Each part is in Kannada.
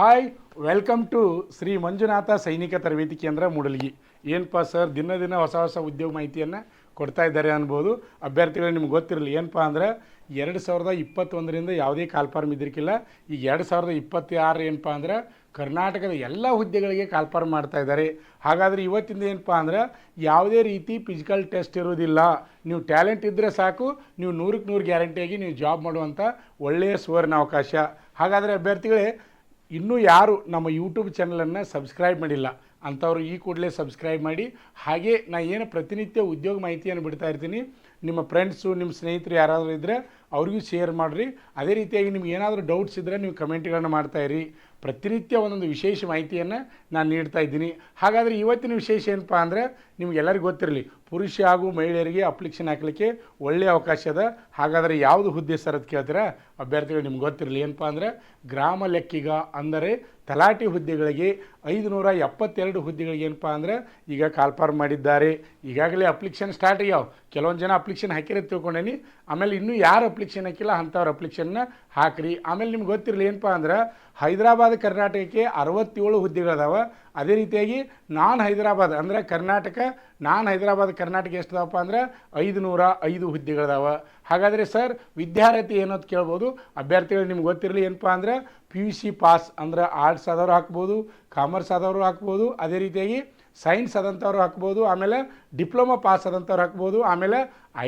Hi welcome to Shri Manjunatha ಸೈನಿಕ ತರಬೇತಿ ಕೇಂದ್ರ ಮೂಡಲಗಿ. ಏನಪ್ಪ ಸರ್ ದಿನ ದಿನ ಹೊಸ ಉದ್ಯೋಗ ಮಾಹಿತಿಯನ್ನು ಕೊಡ್ತಾ ಇದ್ದಾರೆ ಅನ್ಬೋದು. ಅಭ್ಯರ್ಥಿಗಳು ನಿಮ್ಗೆ ಗೊತ್ತಿರಲಿ ಏನಪ್ಪ ಅಂದರೆ 2021ರಿಂದ ಯಾವುದೇ ಕಾಲ್ಫಾರ್ಮ್ ಇದ್ರಿಕಿಲ್ಲ. ಈಗ 2026 ಏನಪ್ಪ ಅಂದ್ರೆ ಕರ್ನಾಟಕದ ಎಲ್ಲ ಹುದ್ದೆಗಳಿಗೆ ಕಾಲ್ಫಾರ್ಮ್ ಮಾಡ್ತಾ ಇದ್ದಾರೆ. ಹಾಗಾದರೆ ಇವತ್ತಿಂದ ಏನಪ್ಪ ಅಂದ್ರೆ ಯಾವುದೇ ರೀತಿ ಫಿಸಿಕಲ್ ಟೆಸ್ಟ್ ಇರೋದಿಲ್ಲ. ನೀವು ಟ್ಯಾಲೆಂಟ್ ಇದ್ದರೆ ಸಾಕು, ನೀವು 100ಕ್ಕೆ 100 ಗ್ಯಾರಂಟಿಯಾಗಿ ನೀವು ಜಾಬ್ ಮಾಡುವಂಥ ಒಳ್ಳೆಯ ಸುವರ್ಣ ಅವಕಾಶ. ಹಾಗಾದರೆ ಅಭ್ಯರ್ಥಿಗಳೇ, ಇನ್ನೂ ಯಾರು ನಮ್ಮ ಯೂಟ್ಯೂಬ್ ಚಾನಲನ್ನು ಸಬ್ಸ್ಕ್ರೈಬ್ ಮಾಡಿಲ್ಲ ಅಂಥವ್ರು ಈ ಕೂಡಲೇ ಸಬ್ಸ್ಕ್ರೈಬ್ ಮಾಡಿ. ಹಾಗೆ ನಾನು ಏನು ಪ್ರತಿನಿತ್ಯ ಉದ್ಯೋಗ ಮಾಹಿತಿಯನ್ನು ಬಿಡ್ತಾ ಇರ್ತೀನಿ, ನಿಮ್ಮ ಫ್ರೆಂಡ್ಸು ನಿಮ್ಮ ಸ್ನೇಹಿತರು ಯಾರಾದರೂ ಇದ್ದರೆ ಅವ್ರಿಗೂ ಶೇರ್ ಮಾಡಿರಿ. ಅದೇ ರೀತಿಯಾಗಿ ನಿಮ್ಗೆ ಏನಾದರೂ ಡೌಟ್ಸ್ ಇದ್ದರೆ ನೀವು ಕಮೆಂಟ್ಗಳನ್ನು ಮಾಡ್ತಾಯಿರಿ. ಪ್ರತಿನಿತ್ಯ ಒಂದೊಂದು ವಿಶೇಷ ಮಾಹಿತಿಯನ್ನು ನಾನು ನೀಡ್ತಾ ಇದ್ದೀನಿ. ಹಾಗಾದರೆ ಇವತ್ತಿನ ವಿಶೇಷ ಏನಪ್ಪ ಅಂದರೆ ನಿಮಗೆಲ್ಲರಿಗೂ ಗೊತ್ತಿರಲಿ, ಪುರುಷ ಹಾಗೂ ಮಹಿಳೆಯರಿಗೆ ಅಪ್ಲಿಕೇಶನ್ ಹಾಕಲಿಕ್ಕೆ ಒಳ್ಳೆಯ ಅವಕಾಶ ಅದ. ಹಾಗಾದರೆ ಯಾವುದು ಹುದ್ದೆ ಸರ್ ಅಂತ ಕೇಳ್ತೀರಾ ಅಭ್ಯರ್ಥಿಗಳು, ನಿಮ್ಗೆ ಗೊತ್ತಿರಲಿ ಏನಪ್ಪ ಅಂದರೆ ಗ್ರಾಮ ಲೆಕ್ಕಿಗ ಅಂದರೆ ತಲಾಟಿ ಹುದ್ದೆಗಳಿಗೆ 572 ಹುದ್ದೆಗಳಿಗೆ ಏನಪ್ಪ ಅಂದರೆ ಈಗ ಕಾಲ್ಫಾರ್ಮ್ ಮಾಡಿದ್ದಾರೆ. ಈಗಾಗಲೇ ಅಪ್ಲಿಕೇಶನ್ ಸ್ಟಾರ್ಟ್ ಆಗ್ಯಾವ. ಕೆಲವೊಂದು ಜನ ಅಪ್ಲಿಕೇಶನ್ ಹಾಕಿರೋ ತಿಳ್ಕೊಂಡೇನಿ. ಆಮೇಲೆ ಇನ್ನೂ ಯಾರು ಅಪ್ಲಿಕೇಶನ್ ಹಾಕಿಲ್ಲ ಅಂಥವ್ರು ಅಪ್ಲಿಕೇಶನ್ನ ಹಾಕಿರಿ. ಆಮೇಲೆ ನಿಮ್ಗೆ ಗೊತ್ತಿರಲಿ ಏನಪ್ಪ ಅಂದ್ರೆ ಹೈದರಾಬಾದ್ ಕರ್ನಾಟಕಕ್ಕೆ 67 ಹುದ್ದೆಗಳದಾವೆ. ಅದೇ ರೀತಿಯಾಗಿ ನಾನ್ ಹೈದರಾಬಾದ್ ಅಂದರೆ ಹೈದರಾಬಾದ್ ಕರ್ನಾಟಕ ಎಷ್ಟು ಅದಾವಪ್ಪ ಅಂದ್ರೆ 505 ಹುದ್ದೆಗಳದಾವೆ. ಹಾಗಾದರೆ ಸರ್ ವಿದ್ಯಾರ್ಥಿ ಏನೋದು ಕೇಳ್ಬೋದು ಅಭ್ಯರ್ಥಿಗಳು. ನಿಮ್ಗೆ ಗೊತ್ತಿರಲಿ ಏನಪ್ಪ ಅಂದ್ರೆ PUC ಪಾಸ್ ಅಂದ್ರೆ ಆರ್ಟ್ಸ್ ಆದವರು ಹಾಕ್ಬೋದು, ಕಾಮರ್ಸ್ ಆದವರು ಹಾಕ್ಬೋದು, ಅದೇ ರೀತಿಯಾಗಿ ಸೈನ್ಸ್ ಆದಂಥವ್ರು ಹಾಕ್ಬೋದು, ಆಮೇಲೆ ಡಿಪ್ಲೊಮಾ ಪಾಸ್ ಆದಂಥವ್ರು ಹಾಕ್ಬೋದು, ಆಮೇಲೆ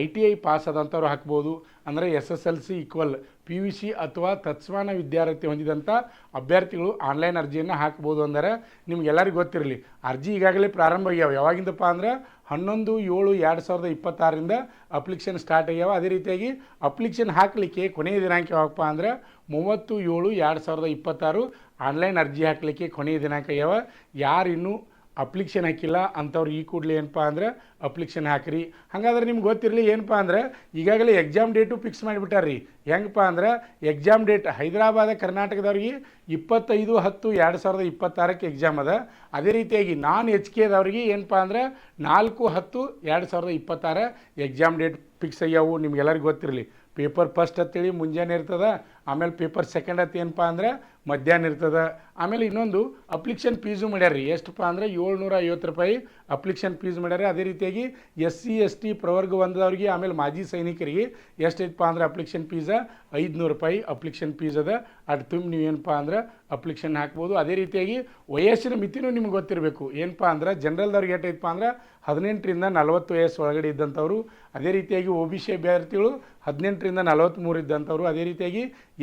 ITI ಪಾಸ್ ಆದಂಥವ್ರು ಹಾಕ್ಬೋದು. ಅಂದರೆ SSLC ಈಕ್ವಲ್ PUC ಅಥವಾ ತತ್ಸಮಾನ ವಿದ್ಯಾರ್ಥಿ ಹೊಂದಿದಂಥ ಅಭ್ಯರ್ಥಿಗಳು ಆನ್ಲೈನ್ ಅರ್ಜಿಯನ್ನು ಹಾಕ್ಬೋದು. ಅಂದರೆ ನಿಮ್ಗೆಲ್ಲರಿಗೂ ಗೊತ್ತಿರಲಿ ಅರ್ಜಿ ಈಗಾಗಲೇ ಪ್ರಾರಂಭ ಆಗ್ಯಾವ. ಯಾವಾಗಿಂದಪ್ಪ ಅಂದ್ರೆ 11/7/2026ರಿಂದ ಅಪ್ಲಿಕೇಶನ್ ಸ್ಟಾರ್ಟ್ ಆಗ್ಯಾವ. ಅದೇ ರೀತಿಯಾಗಿ ಅಪ್ಲಿಕೇಶನ್ ಹಾಕಲಿಕ್ಕೆ ಕೊನೆಯ ದಿನಾಂಕ ಯಾವಪ್ಪ ಅಂದ್ರೆ 30/7/2026 ಆನ್ಲೈನ್ ಅರ್ಜಿ ಹಾಕಲಿಕ್ಕೆ ಕೊನೆಯ ದಿನಾಂಕ ಆಗ್ಯಾವ. ಯಾರು ಇನ್ನೂ ಅಪ್ಲಿಕೇಶನ್ ಹಾಕಿಲ್ಲ ಅಂಥವ್ರು ಈ ಕೂಡಲೇ ಏನಪ್ಪ ಅಂದ್ರೆ ಅಪ್ಲಿಕೇಶನ್ ಹಾಕಿರಿ. ಹಾಗಾದ್ರೆ ನಿಮ್ಗೆ ಗೊತ್ತಿರಲಿ ಏನಪ್ಪ ಅಂದ್ರೆ ಈಗಾಗಲೇ ಎಕ್ಸಾಮ್ ಡೇಟು ಫಿಕ್ಸ್ ಮಾಡಿಬಿಟ್ಟಾರ್ರಿ. ಹೆಂಗಪ್ಪ ಅಂದ್ರೆ ಎಕ್ಸಾಮ್ ಡೇಟ್ ಹೈದರಾಬಾದ್ ಕರ್ನಾಟಕದವ್ರಿಗೆ 25/10/2026ಕ್ಕೆ ಎಕ್ಸಾಮ್ ಅದ. ಅದೇ ರೀತಿಯಾಗಿ ನಾನ್ HKದವ್ರಿಗೆ ಏನಪ್ಪ ಅಂದ್ರೆ 4/10/2026 ಎಕ್ಸಾಮ್ ಡೇಟ್ ಫಿಕ್ಸ್ ಆಗ್ಯಾವು. ನಿಮ್ಗೆಲ್ಲರಿಗೂ ಗೊತ್ತಿರಲಿ ಪೇಪರ್ ಫಸ್ಟ್ ಅಂತೇಳಿ ಮುಂಜಾನೆ ಇರ್ತದೆ, ಆಮೇಲೆ ಪೇಪರ್ ಸೆಕೆಂಡ್ ಅಂತ ಏನಪ್ಪ ಅಂದ್ರೆ ಮಧ್ಯಾಹ್ನ ಇರ್ತದೆ. ಆಮೇಲೆ ಇನ್ನೊಂದು ಅಪ್ಲಿಕೇಶನ್ ಫೀಸು ಮಾಡ್ಯಾರ್ರಿ. ಎಷ್ಟಪ್ಪ ಅಂದ್ರೆ 750 ರೂಪಾಯಿ ಅಪ್ಲಿಕೇಶನ್ ಫೀಸ್ ಮಾಡ್ಯಾರ. ಅದೇ ರೀತಿಯಾಗಿ SC ST ಪ್ರವರ್ಗ ಹೊಂದದವ್ರಿಗೆ ಆಮೇಲೆ ಮಾಜಿ ಸೈನಿಕರಿಗೆ ಎಷ್ಟೈತಪ್ಪ ಅಂದ್ರೆ ಅಪ್ಲಿಕೇಶನ್ ಫೀಸ 500 ರೂಪಾಯಿ ಅಪ್ಲಿಕೇಶನ್ ಫೀಸ್ ಅದ. ಅದು ತುಂಬ ನೀವೇನಪ್ಪ ಅಂದ್ರೆ ಅಪ್ಲಿಕೇಶನ್ ಹಾಕ್ಬೋದು. ಅದೇ ರೀತಿಯಾಗಿ ವಯಸ್ಸಿನ ಮಿತಿನೂ ನಿಮ್ಗೆ ಗೊತ್ತಿರಬೇಕು. ಏನಪ್ಪ ಅಂದ್ರೆ ಜನರಲ್ದವ್ರಿಗೆ ಏಟೈತಪ್ಪ ಅಂದ್ರೆ 18ರಿಂದ 40 ವಯಸ್ಸು ಒಳಗಡೆ ಇದ್ದಂಥವ್ರು. ಅದೇ ರೀತಿಯಾಗಿ OBC ಅಭ್ಯರ್ಥಿಗಳು 18ರಿಂದ 43 ಇದ್ದಂಥವ್ರು. ಅದೇ ರೀತಿಯಾಗಿ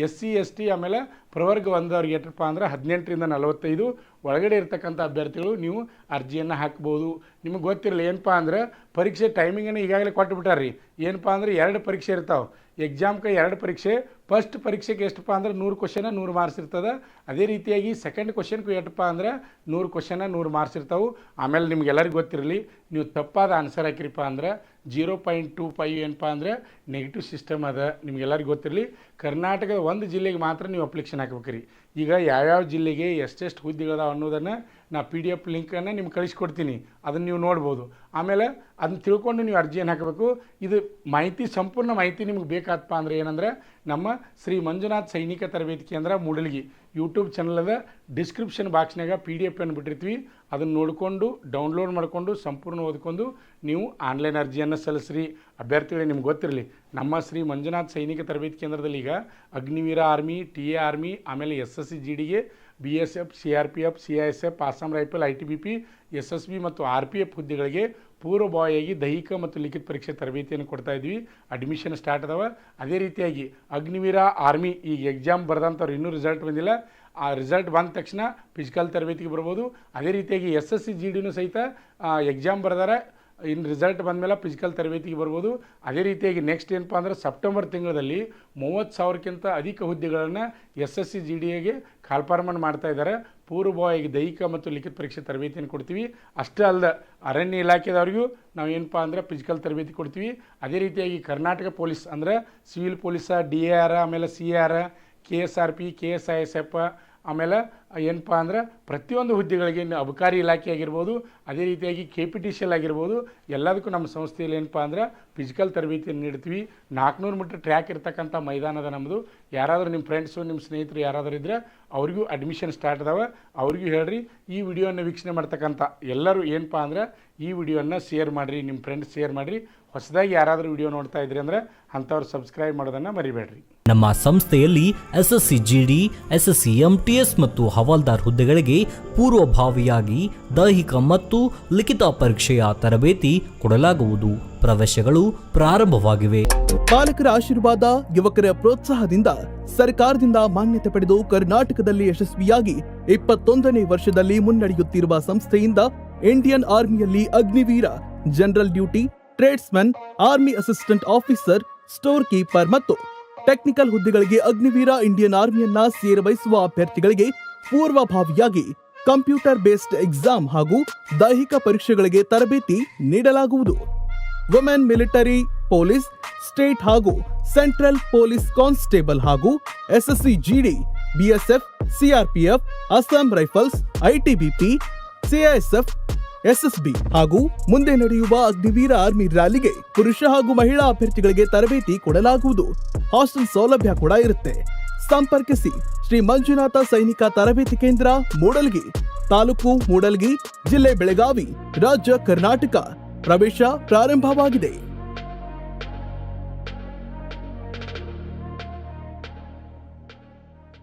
SC ST ಆಮೇಲೆ ಪ್ರವರ್ಗ ಹೊಂದದವ್ರಿಗೆ ಏಟಪ್ಪ ಅಂದ್ರೆ 18ರಿಂದ 45 ಒಳಗಡೆ ಇರ್ತಕ್ಕಂಥ ಅಭ್ಯರ್ಥಿಗಳು ನೀವು ಅರ್ಜಿಯನ್ನು ಹಾಕ್ಬೋದು. ನಿಮಗೆ ಗೊತ್ತಿರಲಿ ಏನಪ್ಪ ಅಂದ್ರೆ ಪರೀಕ್ಷೆ ಟೈಮಿಂಗನ್ನು ಈಗಾಗಲೇ ಕೊಟ್ಟುಬಿಟ್ಟಾರ್ರಿ. ಏನಪ್ಪ ಅಂದ್ರೆ 2 ಪರೀಕ್ಷೆ ಇರ್ತಾವೆ. ಎಕ್ಸಾಮ್ಗೆ 2 ಪರೀಕ್ಷೆ. ಫಸ್ಟ್ ಪರೀಕ್ಷೆಗೆ ಎಷ್ಟಪ್ಪ ಅಂದ್ರೆ 100 ಕ್ವಶನ 100 ಮಾರ್ಕ್ಸ್ ಇರ್ತದೆ. ಅದೇ ರೀತಿಯಾಗಿ ಸೆಕೆಂಡ್ ಕ್ವಶನ್ಗೂ ಎಷ್ಟಪ್ಪ ಅಂದ್ರೆ 100 ಕ್ವಶನ 100 ಮಾರ್ಕ್ಸ್ ಇರ್ತಾವೆ. ಆಮೇಲೆ ನಿಮ್ಗೆಲ್ಲರಿಗೂ ಗೊತ್ತಿರಲಿ ನೀವು ತಪ್ಪಾದ ಆನ್ಸರ್ ಹಾಕಿರಿಪ್ಪ ಅಂದ್ರೆ 0.25 ಏನಪ್ಪ ಅಂದರೆ ನೆಗೆಟಿವ್ ಸಿಸ್ಟಮ್ ಅದ. ನಿಮ್ಗೆಲ್ಲರಿಗೂ ಗೊತ್ತಿರಲಿ ಕರ್ನಾಟಕದ ಒಂದು ಜಿಲ್ಲೆಗೆ ಮಾತ್ರ ನೀವು ಅಪ್ಲಿಕೇಶನ್ ಹಾಕ್ಬೇಕ್ರಿ. ಈಗ ಯಾವ್ಯಾವ ಜಿಲ್ಲೆಗೆ ಎಷ್ಟೆಷ್ಟು ಹುದ್ದೆಗಳದಾವ ಅನ್ನೋದನ್ನು ನಾ PDF ಲಿಂಕನ್ನು ನಿಮ್ಗೆ ಕಳಿಸ್ಕೊಡ್ತೀನಿ, ಅದನ್ನು ನೀವು ನೋಡ್ಬೋದು. ಆಮೇಲೆ ಅದನ್ನ ತಿಳ್ಕೊಂಡು ನೀವು ಅರ್ಜಿಯನ್ನು ಹಾಕಬೇಕು. ಇದು ಮಾಹಿತಿ ಸಂಪೂರ್ಣ ಮಾಹಿತಿ ನಿಮ್ಗೆ ಬೇಕಾದಪ್ಪ ಅಂದರೆ ಏನಂದರೆ ನಮ್ಮ ಶ್ರೀ ಮಂಜುನಾಥ್ ಸೈನಿಕ ತರಬೇತಿ ಕೇಂದ್ರ ಮೂಡಲಗಿ ಯೂಟ್ಯೂಬ್ ಚಾನಲದ ಡಿಸ್ಕ್ರಿಪ್ಷನ್ ಬಾಕ್ಸ್ನಾಗ PDF ಅನ್ನು ಬಿಟ್ಟಿರ್ತೀವಿ. ಅದನ್ನು ನೋಡಿಕೊಂಡು ಡೌನ್ಲೋಡ್ ಮಾಡಿಕೊಂಡು ಸಂಪೂರ್ಣ ಓದ್ಕೊಂಡು ನೀವು ಆನ್ಲೈನ್ ಅರ್ಜಿಯನ್ನು ಸಲ್ಲಿಸ್ರಿ. ಅಭ್ಯರ್ಥಿಗಳೇ ನಿಮ್ಗೆ ಗೊತ್ತಿರಲಿ ನಮ್ಮ ಶ್ರೀ ಮಂಜುನಾಥ್ ಸೈನಿಕ ತರಬೇತಿ ಕೇಂದ್ರದಲ್ಲಿ ಈಗ ಅಗ್ನಿವೀರ ಆರ್ಮಿ, TA ಆರ್ಮಿ, ಆಮೇಲೆ SSC GD ಗೆ BSF, CRPF, CISF, Assam rifle, ITBP, SSB ಮತ್ತು RPF ಹುದ್ದೆಗಳಿಗೆ ಪೂರ್ವಭಾವಿಯಾಗಿ ದೈಹಿಕ ಮತ್ತು ಲಿಖಿತ ಪರೀಕ್ಷೆ ತರಬೇತಿಯನ್ನು ಕೊಡ್ತಾ ಇದ್ವಿ. ಅಡ್ಮಿಷನ್ ಸ್ಟಾರ್ಟ್ ಅದಾವೆ. ಅದೇ ರೀತಿಯಾಗಿ ಅಗ್ನಿವೀರ ಆರ್ಮಿ ಈಗ ಎಕ್ಸಾಮ್ ಬರೆದಂಥವ್ರು ಇನ್ನೂ ರಿಸಲ್ಟ್ ಬಂದಿಲ್ಲ. ಆ ರಿಸಲ್ಟ್ ಬಂದ ತಕ್ಷಣ ಫಿಸಿಕಲ್ ತರಬೇತಿಗೆ ಬರ್ಬೋದು. ಅದೇ ರೀತಿಯಾಗಿ SSC GDನೂ ಸಹಿತ ಎಕ್ಸಾಮ್ ಬರೆದಾರೆ. ಇನ್ನು ರಿಸಲ್ಟ್ ಬಂದಮೇಲೆ ಫಿಸಿಕಲ್ ತರಬೇತಿಗೆ ಬರ್ಬೋದು. ಅದೇ ರೀತಿಯಾಗಿ ನೆಕ್ಸ್ಟ್ ಏನಪ್ಪ ಅಂದ್ರೆ ಸೆಪ್ಟೆಂಬರ್ ತಿಂಗಳಲ್ಲಿ 30,000ಕ್ಕಿಂತ ಅಧಿಕ ಹುದ್ದೆಗಳನ್ನು SSC GDಗೆ ಕಾಲ್ಫಾರ್ಮನ್ನು ಮಾಡ್ತಾ ಇದ್ದಾರೆ. ಪೂರ್ವಭಾವಿಯಾಗಿ ದೈಹಿಕ ಮತ್ತು ಲಿಖಿತ ಪರೀಕ್ಷೆ ತರಬೇತಿಯನ್ನು ಕೊಡ್ತೀವಿ. ಅಷ್ಟೇ ಅಲ್ಲದೆ ಅರಣ್ಯ ಇಲಾಖೆದವ್ರಿಗೂ ನಾವು ಏನಪ್ಪ ಅಂದರೆ ಫಿಸಿಕಲ್ ತರಬೇತಿ ಕೊಡ್ತೀವಿ. ಅದೇ ರೀತಿಯಾಗಿ ಕರ್ನಾಟಕ ಪೊಲೀಸ್ ಅಂದರೆ ಸಿವಿಲ್ ಪೊಲೀಸ, DAR, ಆಮೇಲೆ CR, KSRP, KSISF, ಆಮೇಲೆ ಏನಪ್ಪ ಅಂದ್ರೆ ಪ್ರತಿಯೊಂದು ಹುದ್ದೆಗಳಿಗೆ ಅಬಕಾರಿ ಇಲಾಖೆ ಆಗಿರ್ಬೋದು, ಅದೇ ರೀತಿಯಾಗಿ KPTCL ಆಗಿರ್ಬೋದು, ಎಲ್ಲದಕ್ಕೂ ನಮ್ಮ ಸಂಸ್ಥೆಯಲ್ಲಿ ಏನಪ್ಪ ಅಂದ್ರೆ ಫಿಸಿಕಲ್ ತರಬೇತಿಯನ್ನು ನೀಡ್ತೀವಿ. 400 ಮೀಟರ್ ಟ್ರ್ಯಾಕ್ ಇರ್ತಕ್ಕಂಥ ಮೈದಾನದ ನಮ್ಮದು. ಯಾರಾದರೂ ನಿಮ್ಮ ಫ್ರೆಂಡ್ಸು ನಿಮ್ಮ ಸ್ನೇಹಿತರು ಯಾರಾದರೂ ಇದ್ದರೆ ಅವ್ರಿಗೂ ಅಡ್ಮಿಷನ್ ಸ್ಟಾರ್ಟ್ ಅದಾವೆ, ಅವ್ರಿಗೂ ಹೇಳ್ರಿ. ಈ ವಿಡಿಯೋನ ವೀಕ್ಷಣೆ ಮಾಡ್ತಕ್ಕಂಥ ಎಲ್ಲರೂ ಏನಪ್ಪ ಅಂದ್ರೆ ಈ ವಿಡಿಯೋನ ಶೇರ್ ಮಾಡಿರಿ, ನಿಮ್ಮ ಫ್ರೆಂಡ್ಸ್ ಶೇರ್ ಮಾಡಿರಿ. ಹೊಸದಾಗಿ ಯಾರಾದರೂ ವಿಡಿಯೋ ನೋಡ್ತಾ ಇದ್ರಿ ಅಂದರೆ ಅಂಥವ್ರು ಸಬ್ಸ್ಕ್ರೈಬ್ ಮಾಡೋದನ್ನು ಮರಿಬೇಡ್ರಿ. ನಮ್ಮ ಸಂಸ್ಥೆಯಲ್ಲಿ SSC GD, SSC MTS ಮತ್ತು ಹವಾಲ್ದಾರ್ ಹುದ್ದೆಗಳಿಗೆ ಪೂರ್ವಭಾವಿಯಾಗಿ ದೈಹಿಕ ಮತ್ತು ಲಿಖಿತ ಪರೀಕ್ಷೆಯ ತರಬೇತಿ ಕೊಡಲಾಗುವುದು. ಪ್ರವೇಶಗಳು ಪ್ರಾರಂಭವಾಗಿವೆ. ಪಾಲಕರ ಆಶೀರ್ವಾದ, ಯುವಕರ ಪ್ರೋತ್ಸಾಹದಿಂದ ಸರ್ಕಾರದಿಂದ ಮಾನ್ಯತೆ ಪಡೆದು ಕರ್ನಾಟಕದಲ್ಲಿ ಯಶಸ್ವಿಯಾಗಿ 21ನೇ ವರ್ಷದಲ್ಲಿ ಮುನ್ನಡೆಯುತ್ತಿರುವ ಸಂಸ್ಥೆಯಿಂದ ಇಂಡಿಯನ್ ಆರ್ಮಿಯಲ್ಲಿ Agniveer, general duty, tradesman, army assistant officer, store keeper ಮತ್ತು ಟೆಕ್ನಿಕಲ್ ಹುದ್ದೆಗಳಿಗೆ ಅಗ್ನಿವೀರ ಇಂಡಿಯನ್ ಆರ್ಮಿಯನ್ನ ಸೇರಬಯಸುವ ಅಭ್ಯರ್ಥಿಗಳಿಗೆ ಪೂರ್ವಭಾವಿಯಾಗಿ ಕಂಪ್ಯೂಟರ್ ಬೇಸ್ಡ್ ಎಕ್ಸಾಮ್ ಹಾಗೂ ದೈಹಿಕ ಪರೀಕ್ಷೆಗಳಿಗೆ ತರಬೇತಿ ನೀಡಲಾಗುವುದು. ವುಮೆನ್ ಮಿಲಿಟರಿ, ಪೊಲೀಸ್, ಸ್ಟೇಟ್ ಹಾಗೂ ಸೆಂಟ್ರಲ್ ಪೊಲೀಸ್ ಕಾನ್ಸ್ಟೇಬಲ್ ಹಾಗೂ SSC GD, BSF, CRPF, Assam rifles, ITBP, CISF, SSB ಹಾಗೂ ಮುಂದೆ ನಡೆಯುವ ಅಗ್ನಿವೀರ ಆರ್ಮಿ ರ್ಯಾಲಿಗೆ ಪುರುಷ ಹಾಗೂ ಮಹಿಳಾ ಅಭ್ಯರ್ಥಿಗಳಿಗೆ ತರಬೇತಿ ಕೊಡಲಾಗುವುದು. ಹಾಸ್ಟೆಲ್ ಸೌಲಭ್ಯ ಕೂಡ ಇರುತ್ತೆ. ಸಂಪರ್ಕಿಸಿ ಶ್ರೀ ಮಂಜುನಾಥ ಸೈನಿಕ ತರಬೇತಿ ಕೇಂದ್ರ, ಮೂಡಲ್ಗಿ, ತಾಲೂಕು ಮೂಡಲ್ಗಿ, ಜಿಲ್ಲೆ ಬೆಳಗಾವಿ, ರಾಜ್ಯ ಕರ್ನಾಟಕ. ಪ್ರವೇಶ ಪ್ರಾರಂಭವಾಗಿದೆ.